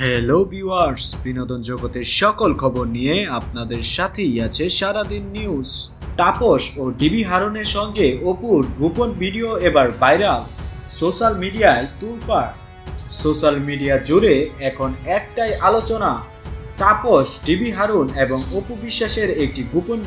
Hello viewers, বিনোদন জগতের সকল খবর নিয়ে আপনাদের সাথেই আছে সারাদিন নিউজ। তাপস ও ডিবি হারুনের সঙ্গে অপুর গোপন ভিডিও এবার ভাইরাল, সোশ্যাল মিডিয়ায় তোলপাড়। সোশ্যাল মিডিয়া জুড়ে এখন একটাই আলোচনা, তাপস, ডিবি হারুন এবং অপু বিশ্বাসের একটি গোপন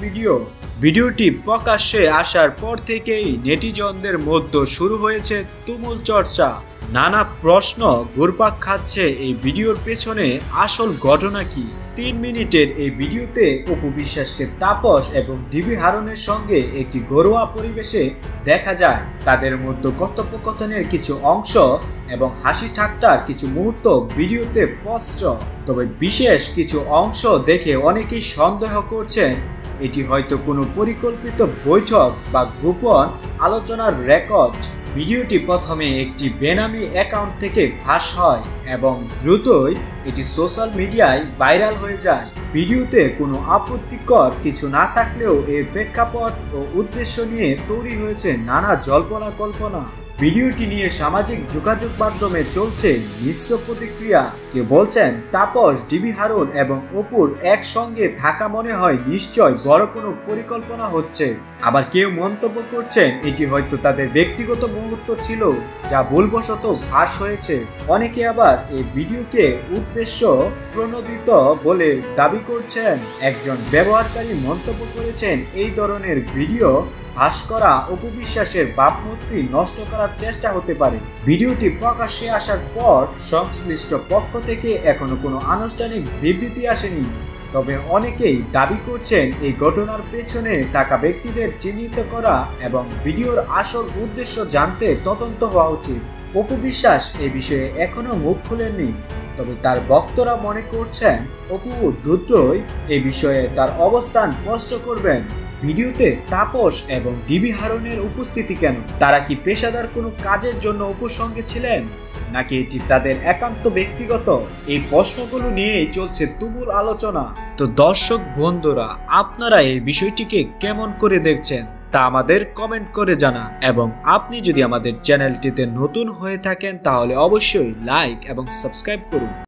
ভিডিওটি প্রকাশ্যে আসার পর থেকেই নেটিজনদের মধ্যে শুরু হয়েছে তুমুল চর্চা। নানা প্রশ্ন ঘুরপাক খাচ্ছে এই ভিডিওর পেছনে আসল ঘটনা কি। 3 মিনিটের এই ভিডিওতে অপু বিশ্বাসকে তাপস এবং ডিবি হারুনের সঙ্গে একটি ঘরোয়া পরিবেশে দেখা যায়। তাদের মধ্যে কথোপকথনের কিছু অংশ এবং হাসি ঠাট্টার কিছু মুহূর্ত ভিডিওতে স্পষ্ট। তবে বিশেষ কিছু অংশ দেখে অনেকেই সন্দেহ করছেন এটি হয়তো কোনো পরিকল্পিত বৈঠক বা গোপন আলোচনার রেকর্ড। ভিডিওটি প্রথমে একটি বেনামি অ্যাকাউন্ট থেকে ফাঁস হয় এবং দ্রুতই এটি সোশ্যাল মিডিয়ায় ভাইরাল হয়ে যায়। ভিডিওতে কোনো আপত্তিকর কিছু না থাকলেও এর প্রেক্ষাপট ও উদ্দেশ্য নিয়ে তৈরি হয়েছে নানা জল্পনা কল্পনা। ভিডিওটি নিয়ে সামাজিক যোগাযোগ মাধ্যমে চলছে মিশ্র প্রতিক্রিয়া। কেউ বলছেন তাপস, ডিবি হারুন এবং অপুর একসঙ্গে থাকা মনে হয় নিশ্চয় বড় কোনো পরিকল্পনা হচ্ছে। আবার কেউ মন্তব্য করছেন এটি হয়তো তাদের ব্যক্তিগত মুহূর্ত ছিল যা ভুলবশত ফাঁস হয়েছে। অনেকে আবার এই ভিডিওকে উদ্দেশ্য প্রণোদিত বলে দাবি করছেন। একজন ব্যবহারকারী মন্তব্য করেছেন এই ধরনের ভিডিও ফাঁস করা অপু বিশ্বাসের ভাবমূর্তি নষ্ট করার চেষ্টা হতে পারে। ভিডিওটি প্রকাশ্যে আসার পর সংশ্লিষ্ট পক্ষ থেকে এখনো কোনো আনুষ্ঠানিক বিবৃতি আসেনি। তবে অনেকেই দাবি করছেন এই ঘটনার পেছনে থাকা ব্যক্তিদের চিহ্নিত করা এবং ভিডিওর আসল উদ্দেশ্য জানতে তদন্ত হওয়া উচিত। অপু বিশ্বাস এ বিষয়ে এখনো মুখ খুলেননি, তবে তার ভক্তরা মনে করছেন অপু দ্রুতই এ বিষয়ে তার অবস্থান স্পষ্ট করবেন। ভিডিওতে তাপস এবং ডিবি হারুনের উপস্থিতি কেন? তারা কি পেশাদার কোনো কাজের জন্য অপুর সঙ্গে ছিলেন, নাকি এটি তাদের একান্ত ব্যক্তিগত? এই প্রশ্নগুলো নিয়েই চলছে তুমুল আলোচনা। তো দর্শক বন্ধুরা, আপনারা এই বিষয়টিকে কেমন করে দেখছেন তা আমাদের কমেন্ট করে জানান, এবং আপনি যদি আমাদের চ্যানেলটিতে নতুন হয়ে থাকেন তাহলে অবশ্যই লাইক এবং সাবস্ক্রাইব করুন।